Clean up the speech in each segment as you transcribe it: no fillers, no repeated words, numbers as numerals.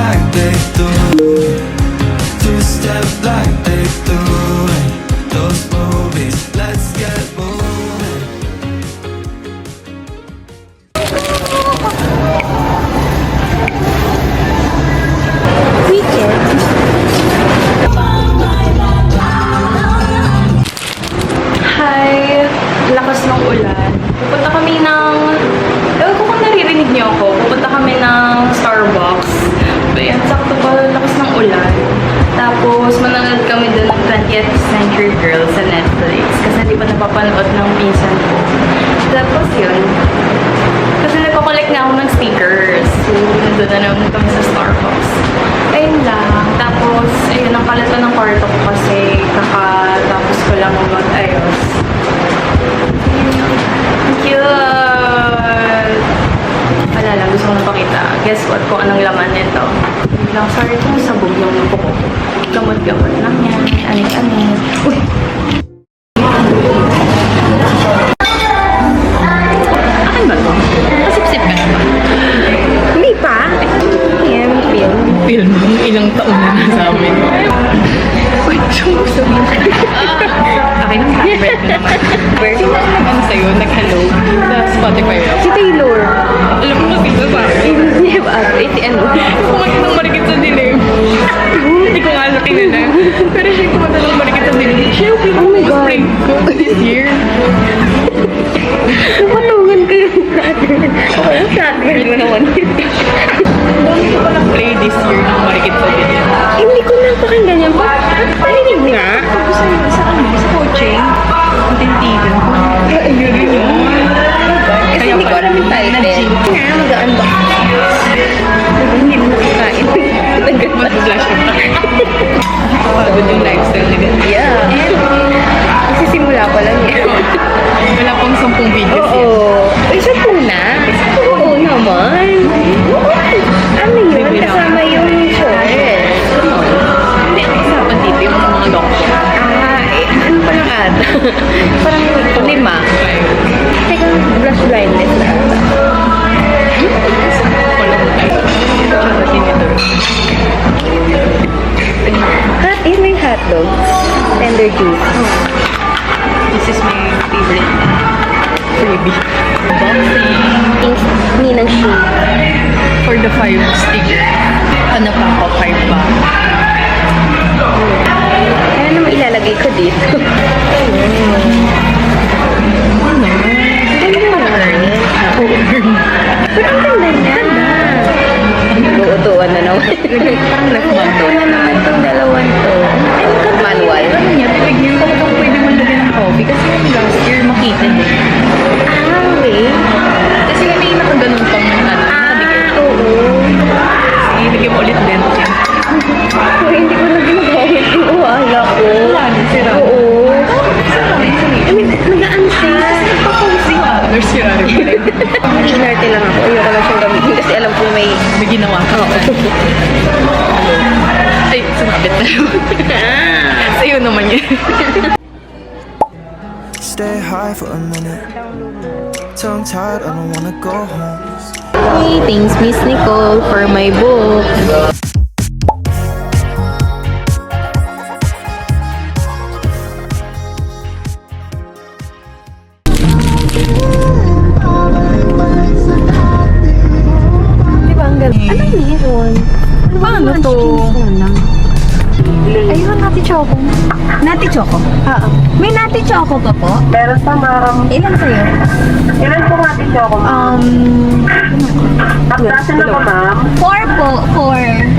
like they do, two-step like they do in those movies. Let's get moving. Hi! Lakas ng ulan. Pupunta kami ng... Ewan ko kung naririnig niyo ako. Pupunta kami ng Starbucks. Ayan, sakto pa. Lakas ng ulan. Tapos, manonood kami dun ng 20th Century Girl sa Netflix. Kasi hindi pa napapanood ng pinsan ko. Tapos yun. Kasi nagko-collect nga ako ng stickers. So, nandun na naman kami sa Starbucks. Ayun lang. Tapos, ayun, ang kalata ng kwarto ko kasi kakatapos ko lang mag-ayos. Cute! Wala lang, gusto kong napakita. Guess what kung anong laman nito? Hindi lang, sorry kung sabog yung buko ko. Gamot-gamot lang yan. Anik-anik. Uy! Akin ba ito? Pasip-sip ka na ba? Hindi pa. Ayan, film. Film? Ilang taon na sa amin. Uy, siyang gusto mo. Akin ang favorite mo naman. Birthday na naman sa'yo, nag-hello sa Spotify. Si Taylor. Alam mo kasi ba? Hindi ba? Si ano? Kumakit ng marikit sa dilim. Hindi ko nga alam kinala. Pero siya kumakit ng marikit sa dilim. Siya yung pinag-spring ko this year. Napatungan ko yung flatbread. Okay, yung flatbread mo naman. Dami ko palang play this year ng marikit sa dilim. Hindi ko napakinggan yan. Parinig nga. Sa ano? Sa coaching. Ang tintigan ko. Ayun rin yun. Kasi hindi ko alam yung title. Nga, mag-unbox. Hindi mo nakakain. Mag-flash ka pa. Pagod yung lifestyle nila. Yeah. Kasi simula pa lang eh. Wala pang 10 videos yan. Oo. Ay, 10 na? Oo naman. Ano yun? Kasama yung short. Hindi, kasama dito yung mga long short. Ano pa lang ata? Parang 5. Teka, blush blindness na ata. Yun may hotdog. Tender juice. This is my favorite freebie. Unboxing. Ninang shoe. For the 5 sticker. Ano pa ako? 5 ba? Ano naman ilalagay ko dito? Ano? Pero ang ganda niya. Luutuan na naman. Parang luutuan na naman itong dalawan to. Manual. Ano niya? Bigyan ko kung pwede mo lagyan ng coffee. Kasi yung last year makita din. Okay. Kasi may nakaganon pang nakabigay. Oo. Sige, bigyan mo ulit din. Hindi ko na ginagamit yung uwala ko. Wala na, sira. Oo. I mean, nagaan siya. Nagpapausing ka. Sira rin pa rin. Sinerte lang ako. Ayoko lang siyang gamitin kasi alam ko may ginawa ka. Oo. Ay, sumabit na naman. Sa'yo naman yun. Stay high for a minute. Tongue tied, I don't wanna go home. Hey, thanks Miss Nicole for my book. Ano to? Ayun, Nati Choco. Nati Choco? Oo. May Nati Choco pa po? Meron pa, ma'am. Ilan sa'yo? Ilan po natin choco, ma'am? Pagdasin na po, ma'am. 4 po. 4.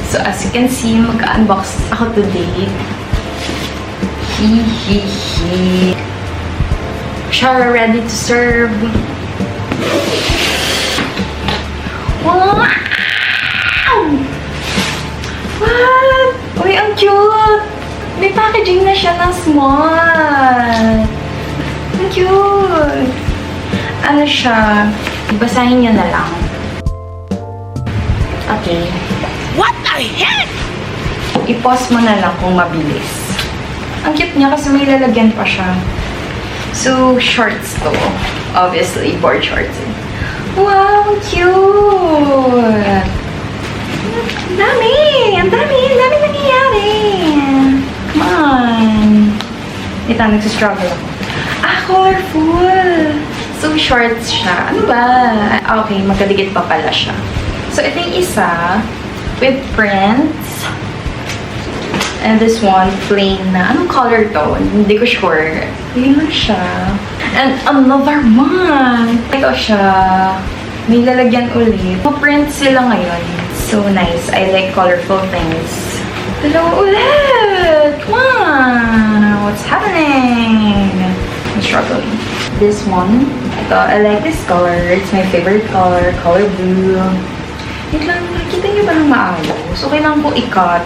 So, as you can see, mag-unbox ako today. Hihihi. Char ready to serve. Wow! What? Uy, ang cute! May packaging na siya ng small. Ang cute! Ano siya? Basahin niyo na lang. Okay. What the heck? I-pause mo na lang kung mabilis. Ang cute niya kasi may lalagyan pa siya. So, shorts to. Obviously, board shorts. Wow, cute! Ang dami! Ang dami! Ang dami nangyayari! Come on! Ito, nagsistruggle ako. Colorful! So, shorts siya. Ano ba? Okay, magkadikit pa pala siya. So, ito yung isa with prints. And this one, plain na. Anong color to? Hindi ko sure. Plain lang siya. And another one! Ito siya. May lalagyan ulit. Ma-print sila ngayon. So nice. I like colorful things. Dalawa ulit! Come on! What's happening? I'm struggling. This one. Ito, I like this color. It's my favorite color. Color blue. Wait lang, nakikita niyo ba ng maayos? So, kailangan ko i-cut.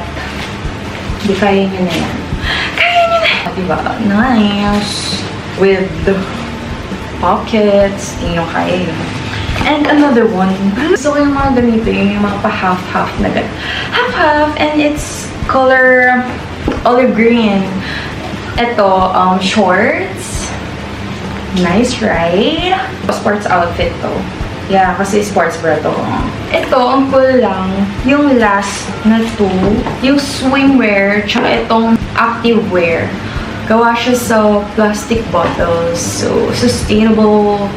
Hindi, kaya nyo na yan. Kaya nyo na yan! Diba? Nice. With the pockets. Tingnan kaya yun. And another one. Gusto ko yung mga ganito, yung mga pa-half-half na ganito. Half-half, and it's color olive green. Ito, shorts. Nice, right? Sports outfit to. Yeah, kasi sports bra to. Ito, ang cool lang, yung last na two, yung swimwear, tsaka itong activewear. Gawa siya sa plastic bottles. So, sustainable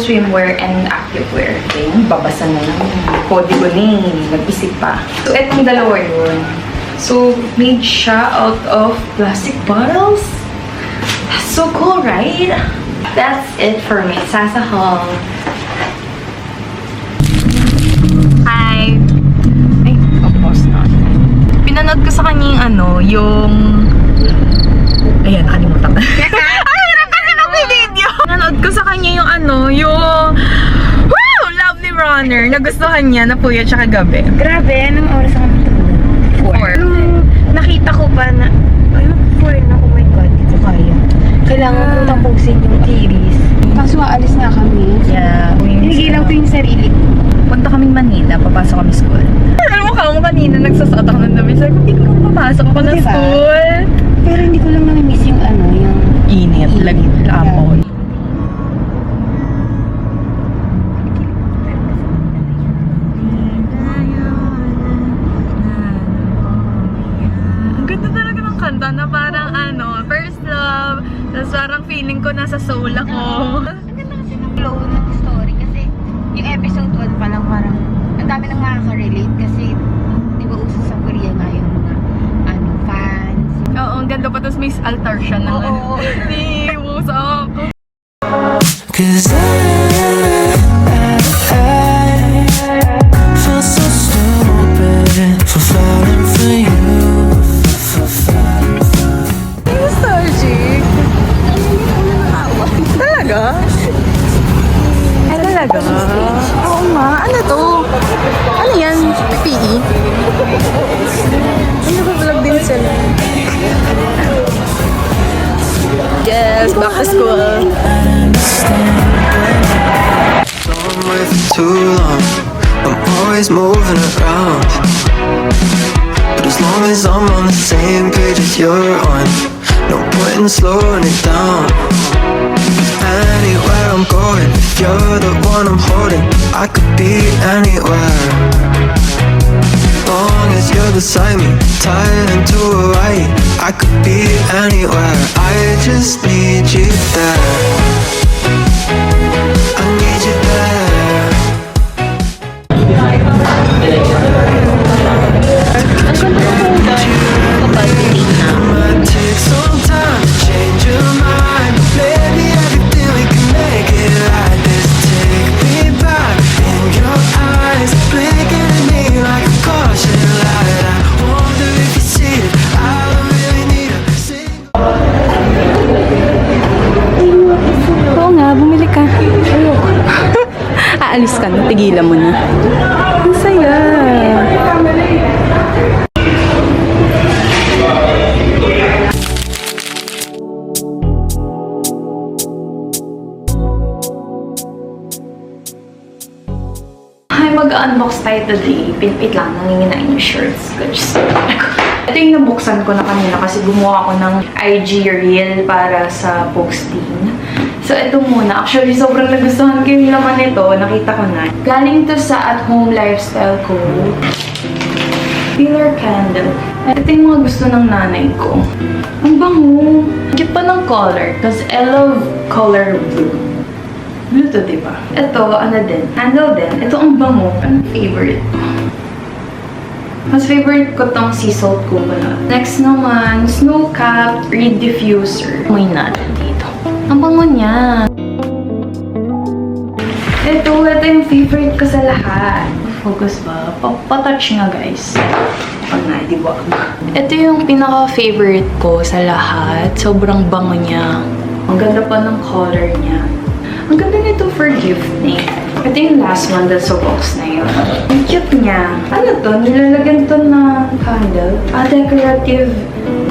swimwear and activewear. Okay, babasa na lang. Kodi ko na nag-isip pa. So, itong dalawa yun. So, made siya out of plastic bottles. That's so cool, right? That's it for me. Sasa Hall. Hi! Ay, pause na. Pinanood ko sa kanya yung yung... Ayan, nakalimutan na. Ay, hirap kasi ng video! Pinanood ko sa kanya yung yung... Woo! Lovely Runner. Nagustuhan niya, napuyat siya kagabi. Grabe, anong oras ako matulog? 4. Nakita ko pa na, ayun, 4 na, oh my God, hindi ko kaya. Kailangan ko tapusin yung series. Kaso aalis na kami. Yeah. Hinigilan ko yung sarili ko. Punta kaming Manila, papasok kami school. Alam mo ka mo kanina, nagsasot ako ng dami. Sabi ko, hindi ko papasok ako ng Diba? school. Pero hindi ko lang na-miss yung yung... Init, lamoy. Ang ganda talaga ng kanta na parang first love, tapos parang feeling ko nasa soul ako. Ang ganda kasi ng flow ng story kasi yung episode 1 pa lang parang ang dami nang makaka-relate kasi di ba uso sa Korea nga yung mga fans. Oo, ang ganda pa, tapos may altar siya na. Oo. Hindi, usok. Cause I feel so stupid for falling for you. Nostalgic. Talaga? Ay, talaga? Oo nga. Ano to? Ano yan? PE? Ano ba vlog din sila? Yes, back to school. So I'm with you too long. I'm always moving around. But as long as I'm on the same page as you're on, no point in slowing it down. Anywhere I'm going, if you're the one I'm holding, I could be anywhere. Long as you're beside me, tied into a wire, I could be anywhere. I just need you there. I need you there. Might take some time to change your mind, but maybe everything we can make it like this. Take me back in your eyes, blinking at me like a caution light. I wonder if you see it. I don't really need a single. Oo nga, bumili ka. Ayoko. Aalis ka na, tigilan mo na. Ang saya. Ay, mag-unbox tayo today. Pinipit lang, nanginginain yung shirts. Just, Ito yung nabuksan ko na kanina kasi gumawa ako ng IG reel para sa posting. So, ito muna. Actually, sobrang nagustuhan ko yung laman nito. Nakita ko na. Galing to sa at-home lifestyle ko. Pillar candle. Ito yung mga gusto ng nanay ko. Ang bango. Cute pa ng color. Because I love color blue. Blue to, diba? Ito, ano din. Candle din. Ito ang bango. Ang favorite ko. Mas favorite ko tong sea salt coconut. Next naman, snow cap reed diffuser. May natin dito. Ang bango niya. Ito yung favorite ko sa lahat. Focus ba? Patouch nga, guys. Pag na, di ba? Ito yung pinaka-favorite ko sa lahat. Sobrang bango niya. Ang ganda pa ng color niya. Ang ganda nito for gifting. Ito yung last one dahil sa box na yun. Ang cute niya. Ano to? Nilalagyan to ng candle. Decorative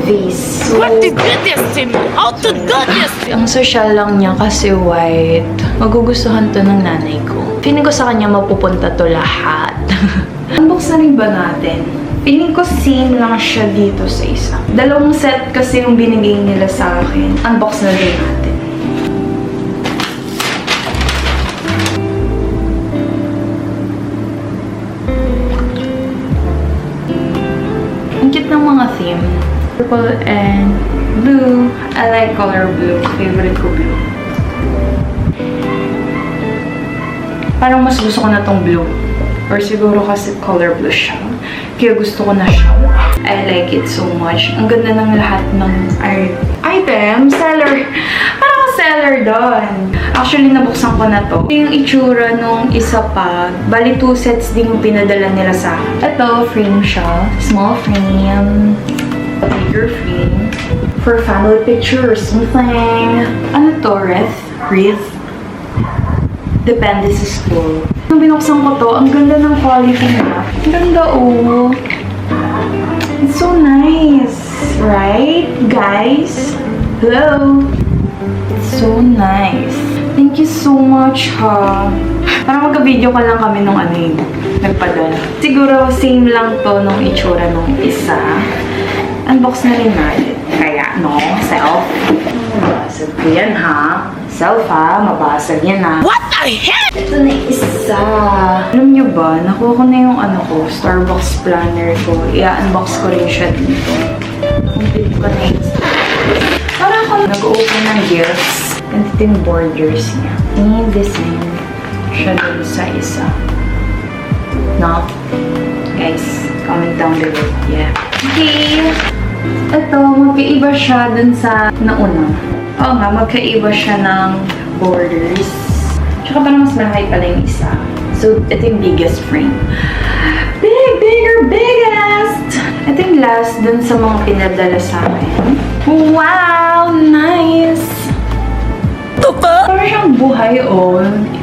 vase. So, What to do this to me? How to do this? ang social lang niya kasi white. Magugustuhan to ng nanay ko. Feeling ko sa kanya mapupunta to lahat. Unbox na rin ba natin? Feeling ko same lang siya dito sa isa. Dalawang set kasi yung binigay nila sa akin. Unbox na rin natin. Ang cute ng mga theme. Purple and blue. I like color blue. Favorite ko blue. Parang mas gusto ko na tong blue. Or siguro kasi color blue siya. Kaya gusto ko na siya. I like it so much. Ang ganda ng lahat ng item. Seller. Parang seller doon. Actually, nabuksan ko na to. Ito yung itsura nung isa pa. Bali, 2 sets din yung pinadala nila sa akin. Ito, frame siya. Small frame. A bigger frame. For family picture or something. Ano to? Wreath? Depende sa school. Nung binuksan ko to, ang ganda ng quality niya. Ang ganda, oh. It's so nice. Right, guys? Hello? It's so nice. Thank you so much, ha. Parang magka-video ka lang kami nung ano yun. Nagpadala. Siguro, same lang to nung itsura nung isa. Unbox na rin natin. Kaya, no? Self. Mabasag ko yan, ha? Self, ha? Mabasag yan, ha? What the heck? Ito na isa. Alam nyo ba, nakuha ko na yung ano ko, Starbucks planner ko. I-unbox ko rin siya dito. Complete ko na yung parang ako nag-open ng gifts. Ganito yung borders niya. Yung design siya dun sa isa. No? Guys, comment down below. Yeah. Okay. Ito, magkaiba siya dun sa nauna. Oo nga, magkaiba siya ng borders. Tsaka parang mas malaki pala yung isa. So, ito yung biggest frame. Bigger, biggest! Ito yung last dun sa mga pinadala sa akin. Wow! Nice! Parang siyang buhay, oh.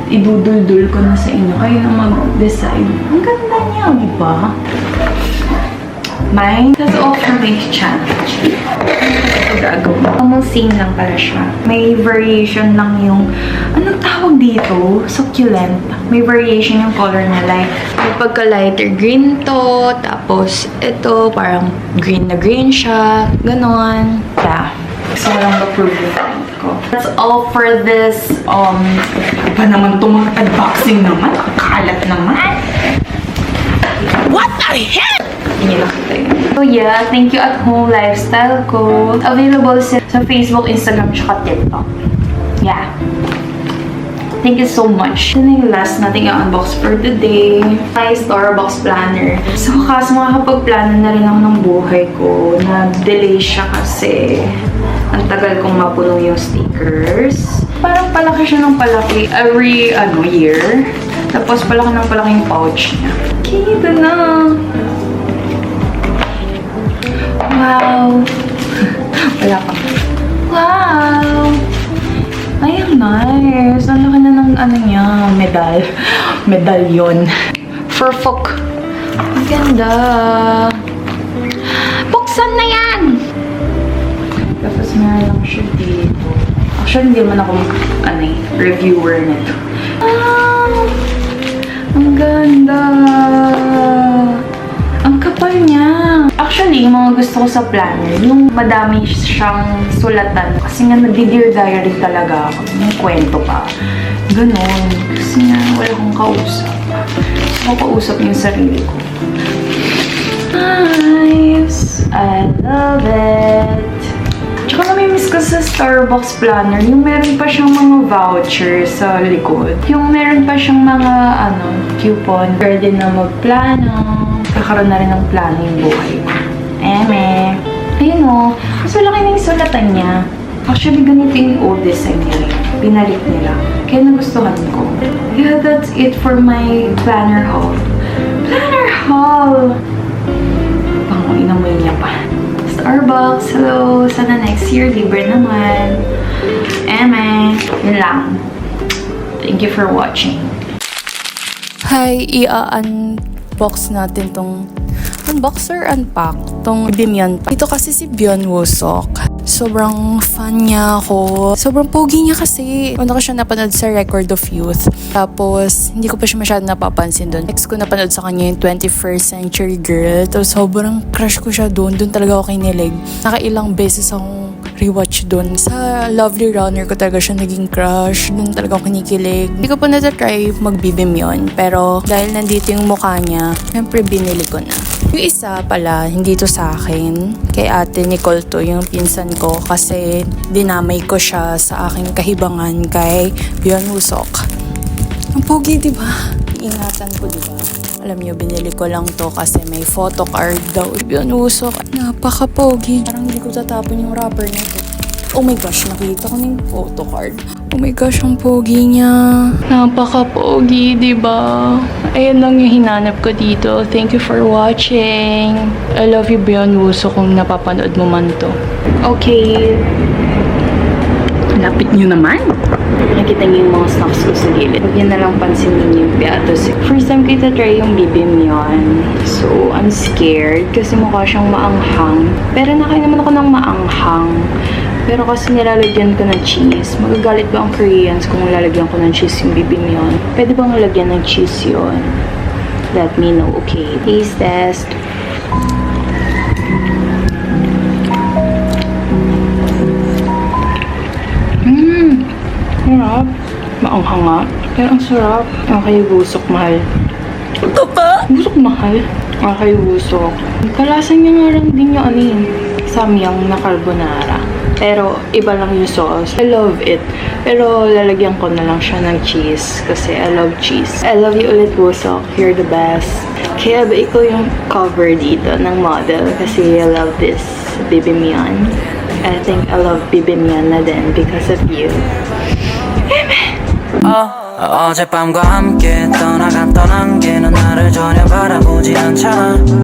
Iduduldul ko na sa inyo. Kayo na mag-decide. Ang ganda niya, di ba? Mine, that's all for my challenge. Ito gagawin. Almost same lang pala siya. May variation lang yung, anong tawag dito? Succulent. May variation yung color na like, may pagka-lighter green to, tapos ito, parang green na green siya. Ganon. Yeah. Gusto ko lang approve yung point ko. That's all for this, pa naman itong mga unboxing naman. Kalat naman. What the heck? Hindi nakita yun. So yeah, thank you at home lifestyle ko. Available sa Facebook, Instagram, tsaka TikTok. Yeah. Thank you so much. Ito na yung last nating i-unbox for today. My Starbucks planner. So, kasi makakapag-plano na rin ako ng buhay ko. Nag-delay siya kasi ang tagal kong mapuno yung stickers. Parang palaki siya ng palaki every year. Tapos palaki ng palaki yung pouch niya. Okay, ito na. Wow! Wala pa. Wow! Ay, ang nice. Ang laki na ng niya, medalyon. Furfok. Ang ganda. Buksan na yan! Tapos meron lang siya dito. Actually, hindi man ako reviewer nito. Wow! Ang ganda! Ang kapal niya. Actually, Actually, yung mga gusto ko sa planner, yung madami siyang sulatan. Kasi nga nagdi-dear diary talaga ako. Yung kwento pa. Ganon. Kasi nga wala akong kausap. Gusto ko kausap yung sarili ko. Nice! I love it! Tsaka namimiss ko sa Starbucks planner, yung meron pa siyang mga voucher sa likod. Yung meron pa siyang mga, coupon. Pwede na magplano. Kakaroon na rin ng plano yung buhay ko. Eme. Ayun o. Mas malaki na yung sulatan niya. Actually, ganito yung old design nila. Pinalik nila. Kaya nagustuhan ko. Yeah, that's it for my planner haul. Planner haul! Inamoy niya pa. Starbucks, hello! Sana next year, libre naman. Eme, yun lang. Thank you for watching. Hi, i-unbox natin tong unbox or unpack tong Bimyon. Ito kasi si Byeon Woo-seok. Sobrang fan niya ako. Sobrang pogi niya kasi. Una ko siya napanood sa Record of Youth. Tapos, hindi ko pa siya masyadong napapansin doon. Next ko napanood sa kanya yung 21st Century Girl. Tapos, sobrang crush ko siya doon. Doon talaga ako kinilig. Nakailang beses akong rewatch doon. Sa Lovely Runner ko talaga siya naging crush. Doon talaga ako kinikilig. Hindi ko pa na-try mag-Bimyon. Pero, dahil nandito yung mukha niya, syempre binili ko na. Yung isa pala, hindi to sa akin. Kay ate Nicole to, yung pinsan ko. Kasi dinamay ko siya sa aking kahibangan kay Byeon Woo-seok. Ang pogi, diba? Ingatan ko, diba? Alam niyo, binili ko lang to kasi may photo card daw. Byeon Woo-seok, napaka-pogi. Parang hindi ko tatapon yung wrapper nito. Oh my gosh, nakita ko na yung photo card. Oh my gosh, ang pogi niya. Napaka-pogi, diba? Ayan lang yung hinanap ko dito. Thank you for watching. I love you, Byeon Woo-seok, kung napapanood mo man to. Okay. Lapit niyo naman. Nakita niyo yung mga snacks ko sa gilid. Huwag niyo na lang pansinin yung piatos. First time ko try yung Bimyon. So, I'm scared kasi mukha siyang maanghang. Pero nakain naman ako ng maanghang. Pero kasi nilalagyan ko ng cheese. Magagalit ba ang Koreans kung lalagyan ko ng cheese yung Bimyon? Pwede bang lalagyan ng cheese yun? Let me know, okay? Taste test. Sarap. Maanghang nga. Pero ang sarap. Okay, busok mahal. Ito pa? Busok mahal. Okay, busok. Kalasan niya nga lang din yung samyang na carbonara. Pero iba lang yung sauce. I love it. Pero lalagyan ko na lang siya ng cheese. Kasi I love cheese. I love you ulit, Woo-seok. You're the best. Kaya ba ikaw yung cover dito ng model? Kasi I love this Bimyon. I think I love Bimyon na din because of you. 어젯밤과 함께 떠나간 떠난 게 넌 나를 전혀 바라보지 않잖아